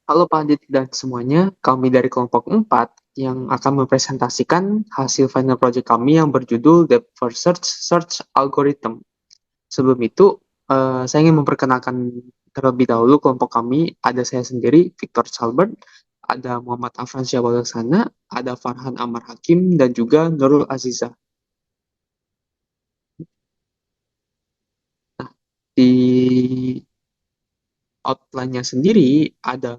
Halo Pak Adit dan semuanya, kami dari kelompok 4 yang akan mempresentasikan hasil final project kami yang berjudul Depth First Search Algorithm. Sebelum itu, saya ingin memperkenalkan terlebih dahulu kelompok kami. Ada saya sendiri, Victor Salbert, ada Muhammad Afran Syabalaksana, ada Farhan Amar Hakim, dan juga Nurul Aziza. Di outline-nya sendiri ada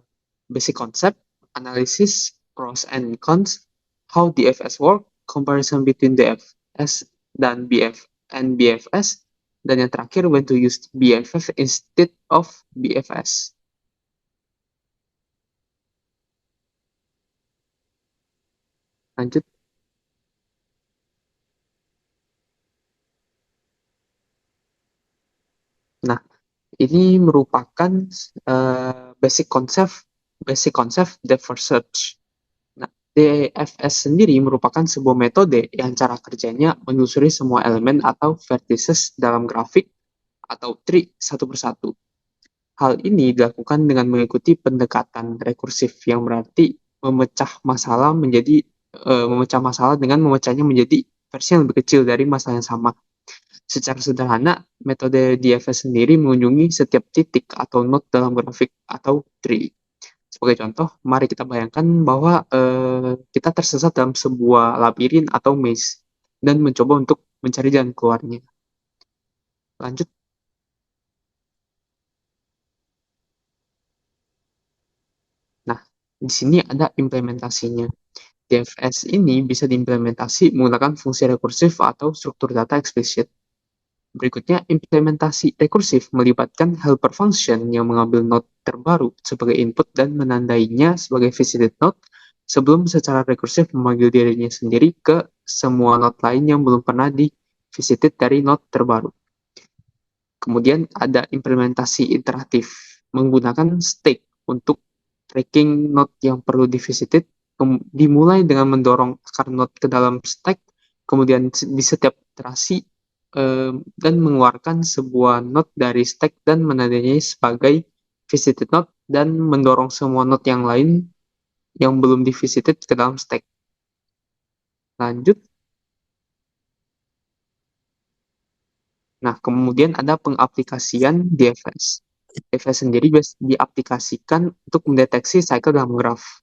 basic concept, analysis, pros and cons, how DFS work, comparison between DFS dan BFS, dan yang terakhir when to use BFF instead of BFS. Lanjut. Nah, ini merupakan basic concept depth first search. Nah, DFS sendiri merupakan sebuah metode yang cara kerjanya menelusuri semua elemen atau vertices dalam grafik atau tree satu persatu. Hal ini dilakukan dengan mengikuti pendekatan rekursif yang berarti memecah masalah dengan memecahnya menjadi versi yang lebih kecil dari masalah yang sama. Secara sederhana, metode DFS sendiri mengunjungi setiap titik atau node dalam grafik atau tree. Sebagai contoh, mari kita bayangkan bahwa kita tersesat dalam sebuah labirin atau maze dan mencoba untuk mencari jalan keluarnya. Lanjut. Nah, di sini ada implementasinya. DFS ini bisa diimplementasi menggunakan fungsi rekursif atau struktur data eksplisit. Berikutnya, implementasi rekursif melibatkan helper function yang mengambil node terbaru sebagai input dan menandainya sebagai visited node sebelum secara rekursif memanggil dirinya sendiri ke semua node lain yang belum pernah di visited dari node terbaru. Kemudian ada implementasi interaktif menggunakan stake untuk tracking node yang perlu divisited, dimulai dengan mendorong akar node ke dalam stack, kemudian di setiap iterasi dan mengeluarkan sebuah node dari stack dan menandainya sebagai visited node dan mendorong semua node yang lain yang belum divisited ke dalam stack. Lanjut. Nah, kemudian ada pengaplikasian DFS. DFS sendiri diaplikasikan untuk mendeteksi cycle dalam graf.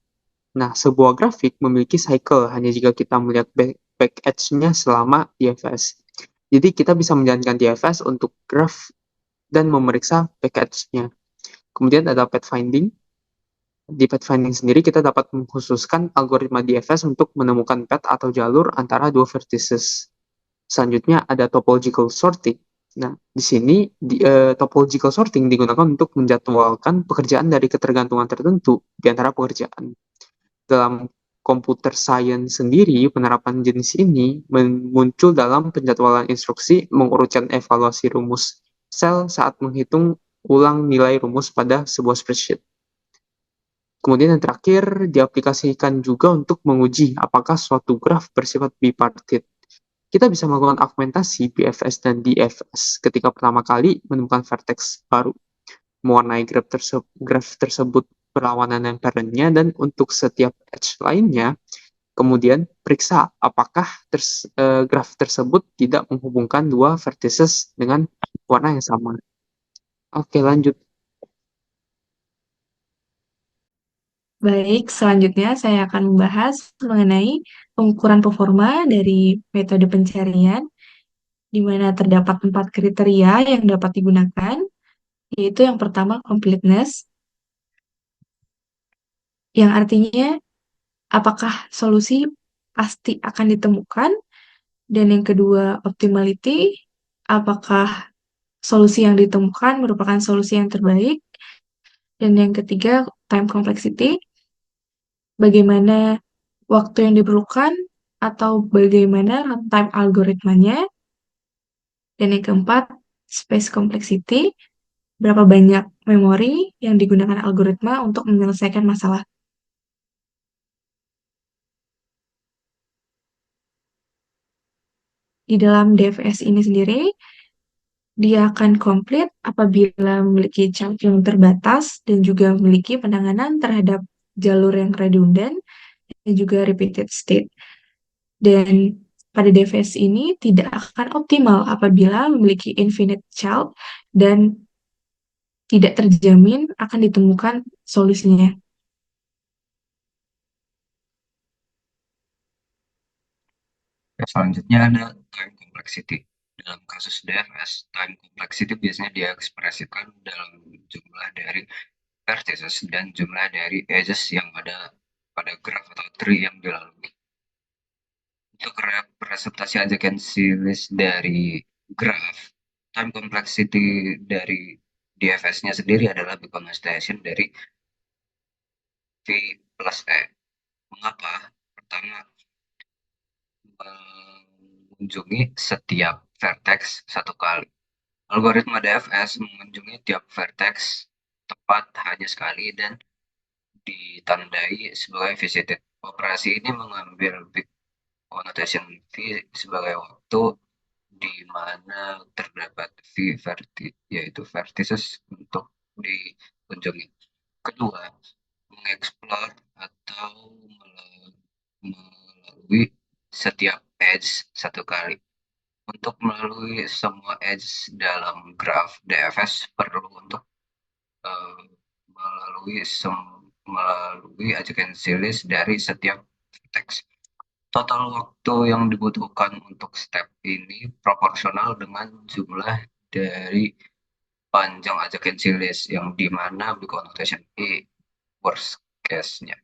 Nah, sebuah grafik memiliki cycle hanya jika kita melihat back edge-nya selama DFS. Jadi kita bisa menjalankan DFS untuk graf dan memeriksa back edge-nya. Kemudian ada pathfinding. Di pathfinding sendiri kita dapat mengkhususkan algoritma DFS untuk menemukan path atau jalur antara dua vertices. Selanjutnya ada topological sorting. Nah, di sini topological sorting digunakan untuk menjadwalkan pekerjaan dari ketergantungan tertentu di antara pekerjaan. Dalam computer science sendiri, penerapan jenis ini muncul dalam penjadwalan instruksi mengurutkan evaluasi rumus sel saat menghitung ulang nilai rumus pada sebuah spreadsheet. Kemudian yang terakhir, diaplikasikan juga untuk menguji apakah suatu graf bersifat bipartite. Kita bisa melakukan augmentasi BFS dan DFS ketika pertama kali menemukan vertex baru, mewarnai graf tersebut berlawanan dengan parent-nya, dan untuk setiap edge lainnya, kemudian periksa apakah graf tersebut tidak menghubungkan dua vertices dengan warna yang sama. Oke, lanjut. Baik, selanjutnya saya akan membahas mengenai pengukuran performa dari metode pencarian, di mana terdapat 4 kriteria yang dapat digunakan, yaitu yang pertama completeness, yang artinya apakah solusi pasti akan ditemukan, dan yang kedua optimality, apakah solusi yang ditemukan merupakan solusi yang terbaik, dan yang ketiga time complexity, bagaimana waktu yang diperlukan atau bagaimana runtime algoritmanya. Dan yang keempat, space complexity, berapa banyak memori yang digunakan algoritma untuk menyelesaikan masalah. Di dalam DFS ini sendiri, Dia akan komplit apabila memiliki child yang terbatas dan juga memiliki penanganan terhadap jalur yang redundant dan juga repeated state. Dan pada DVS ini tidak akan optimal apabila memiliki infinite child dan tidak terjamin akan ditemukan solusinya. Ya, selanjutnya ada time complexity. Dalam kasus DFS, time complexity biasanya diekspresikan dalam jumlah dari vertices dan jumlah dari edges yang ada pada graph atau tree yang dilalui. Untuk representasi adjacency list dari graph, time complexity dari DFS-nya sendiri adalah Beacon dari V plus E. Mengapa? Pertama, mengunjungi setiap vertex satu kali. Algoritma DFS mengunjungi tiap vertex tepat hanya sekali dan ditandai sebagai visited. Operasi ini mengambil big connotation V sebagai waktu di mana terdapat yaitu vertices untuk dikunjungi. Kedua, mengeksplor atau melalui setiap edge satu kali. Untuk melalui semua edge dalam graf DFS perlu untuk eh, melalui melalui adjacency list dari setiap teks. Total waktu yang dibutuhkan untuk step ini proporsional dengan jumlah dari panjang adjacency list yang dimana big connotation E worst case-nya.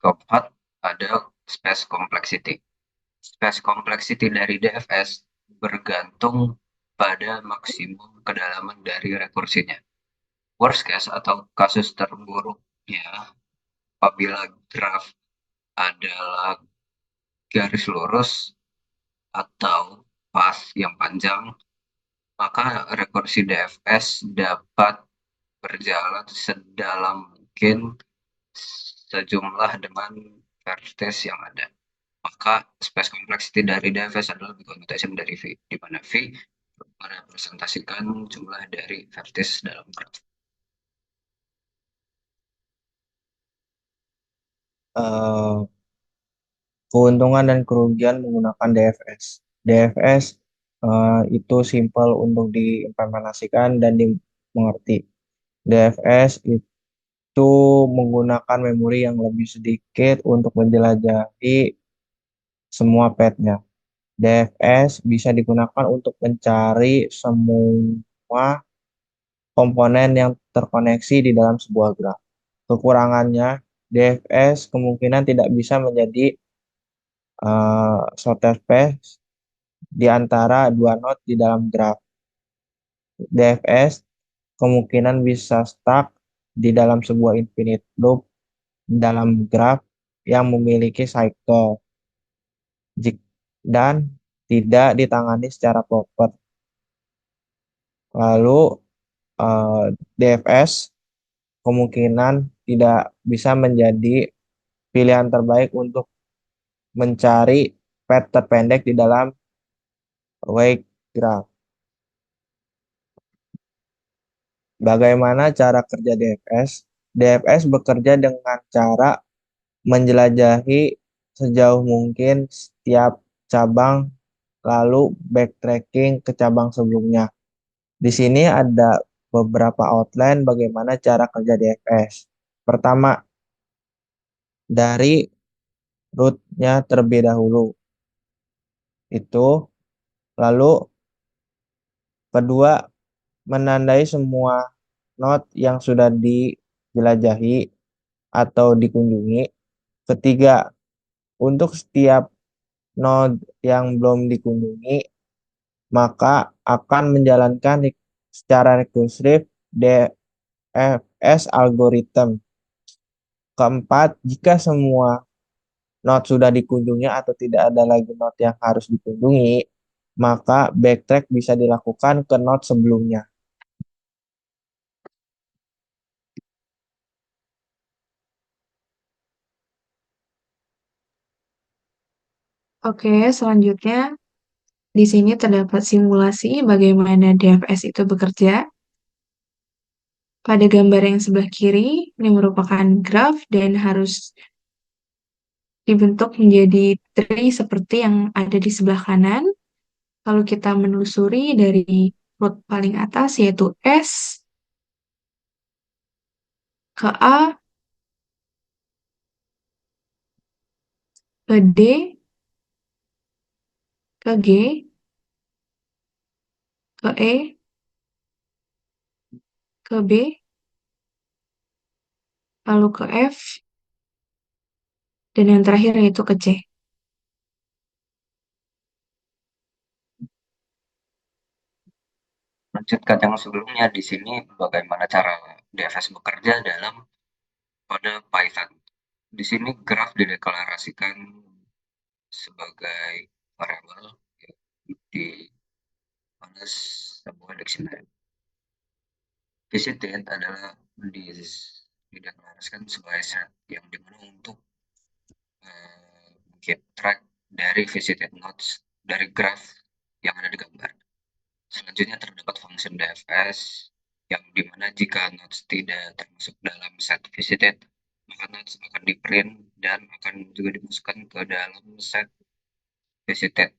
Keempat, ada space complexity. Space complexity dari DFS bergantung pada maksimum kedalaman dari rekursinya. Worst case atau kasus terburuknya apabila graf adalah garis lurus atau pas yang panjang, maka rekursi DFS dapat berjalan sedalam mungkin sejumlah dengan vertex yang ada. Maka space complexity dari DFS adalah connotation dari V, di mana V merepresentasikan jumlah dari vertex dalam graf. Eh, Keuntungan dan kerugian menggunakan DFS. DFS itu simpel untuk diimplementasikan dan dimengerti. DFS itu menggunakan memori yang lebih sedikit untuk menjelajahi semua path-nya. DFS bisa digunakan untuk mencari semua komponen yang terkoneksi di dalam sebuah graf. Kekurangannya, DFS kemungkinan tidak bisa menjadi shortest path di antara dua node di dalam graf. DFS kemungkinan bisa stuck di dalam sebuah infinite loop dalam graf yang memiliki cycle dan tidak ditangani secara proper. Lalu DFS kemungkinan tidak bisa menjadi pilihan terbaik untuk mencari path terpendek di dalam weight graph. Bagaimana cara kerja DFS? DFS bekerja dengan cara menjelajahi sejauh mungkin setiap cabang lalu backtracking ke cabang sebelumnya. Di sini ada beberapa outline bagaimana cara kerja DFS. Pertama, dari root-nya terlebih dahulu. Itu lalu kedua, menandai semua node yang sudah dijelajahi atau dikunjungi. Ketiga, untuk setiap node yang belum dikunjungi, maka akan menjalankan secara rekursif DFS algorithm. Keempat, jika semua node sudah dikunjungi atau tidak ada lagi node yang harus dikunjungi, maka backtrack bisa dilakukan ke node sebelumnya. Oke, selanjutnya di sini terdapat simulasi bagaimana DFS itu bekerja. Pada gambar yang sebelah kiri, ini merupakan graf dan harus dibentuk menjadi tree seperti yang ada di sebelah kanan. Lalu kita menelusuri dari root paling atas yaitu S ke A ke D ke G ke E ke B lalu ke F dan yang terakhir yaitu ke C. Lanjutkan yang sebelumnya, di sini bagaimana cara DFS bekerja dalam kode Python. Di sini graf dideklarasikan sebagai variabel di pada sebuah dictionary. Visited adalah dideklarasikan sebagai set yang dimana untuk keep track dari visited nodes dari graf yang ada di gambar. Selanjutnya terdapat function DFS yang dimana jika nodes tidak termasuk dalam set visited, maka nodes akan di print dan akan juga dimasukkan ke dalam set visited.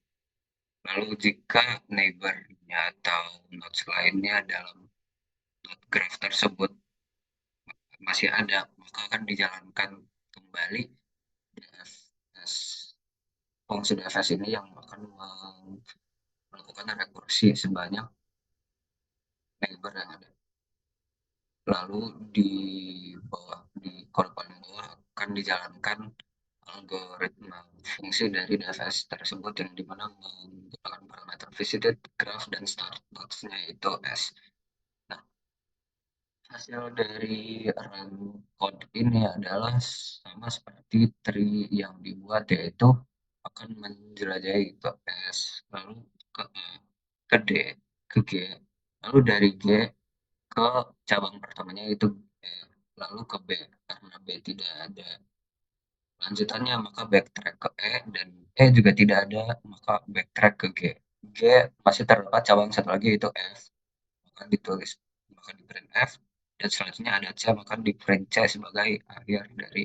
Lalu jika neighbor-nya atau nodes lainnya dalam node graph tersebut masih ada, maka akan dijalankan kembali DFS. Fungsi DFS ini yang akan melakukan rekursi sebanyak neighbor yang ada. Lalu di bawah, di kode paling bawah akan dijalankan algoritma fungsi dari DFS tersebut yang dimana menggunakan parameter visited, graph, dan start nodes-nya yaitu S. Nah, hasil dari run code ini adalah sama seperti tree yang dibuat, yaitu akan menjelajahi itu S, lalu ke A, ke D, ke G, lalu dari G ke cabang pertamanya itu E, lalu ke B, karena B tidak ada lanjutannya maka backtrack ke E, dan E juga tidak ada maka backtrack ke G. G masih terdapat cabang satu lagi yaitu F, maka ditulis maka di print F, dan selanjutnya ada C maka di print C sebagai akhir dari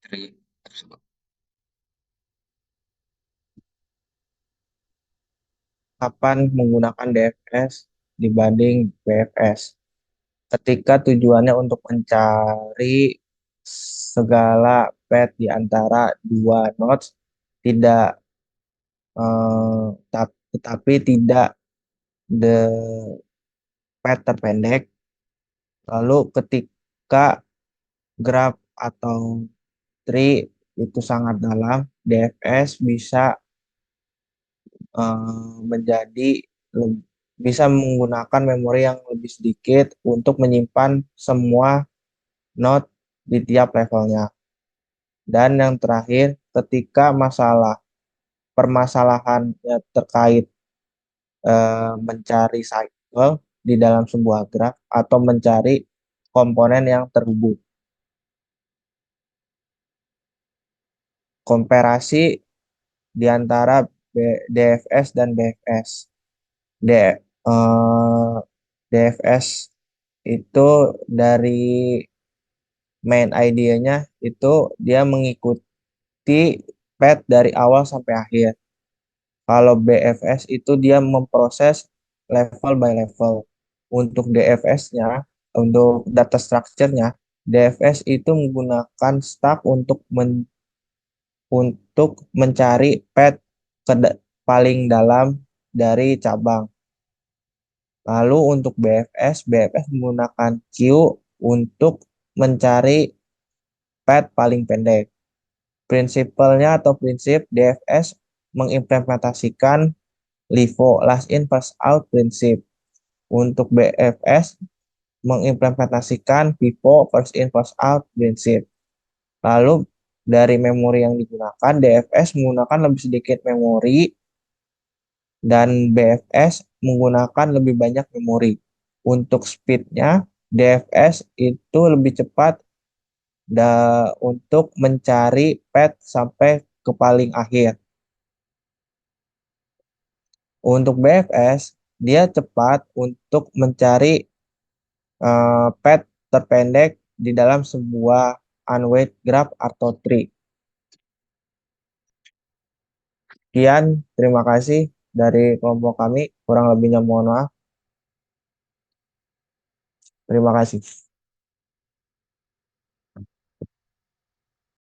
tree tersebut. Kapan menggunakan DFS dibanding BFS? Ketika tujuannya untuk mencari segala path di antara dua nodes, tidak tetapi tidak the path terpendek. Lalu ketika graph atau tree itu sangat dalam, DFS bisa menjadi bisa menggunakan memori yang lebih sedikit untuk menyimpan semua node di tiap levelnya. Dan yang terakhir, ketika permasalahannya terkait mencari cycle di dalam sebuah graf atau mencari komponen yang terhubung. Komparasi di antara DFS dan BFS. DFS itu dari main idenya itu dia mengikuti path dari awal sampai akhir. Kalau BFS itu dia memproses level by level. Untuk DFS-nya, untuk data structure-nya, DFS itu menggunakan stack untuk mencari path paling dalam dari cabang. Lalu untuk BFS menggunakan queue untuk mencari path paling pendek. Prinsipnya atau prinsip DFS mengimplementasikan LIFO, last in first out prinsip. Untuk BFS mengimplementasikan FIFO, first in first out prinsip. Lalu dari memori yang digunakan, DFS menggunakan lebih sedikit memori dan BFS menggunakan lebih banyak memori. Untuk speednya, DFS itu lebih cepat untuk mencari path sampai ke paling akhir. Untuk BFS, dia cepat untuk mencari path terpendek di dalam sebuah unweighted graph atau tree. Sekian, terima kasih dari kelompok kami. Kurang lebihnya mohon maaf. Terima kasih.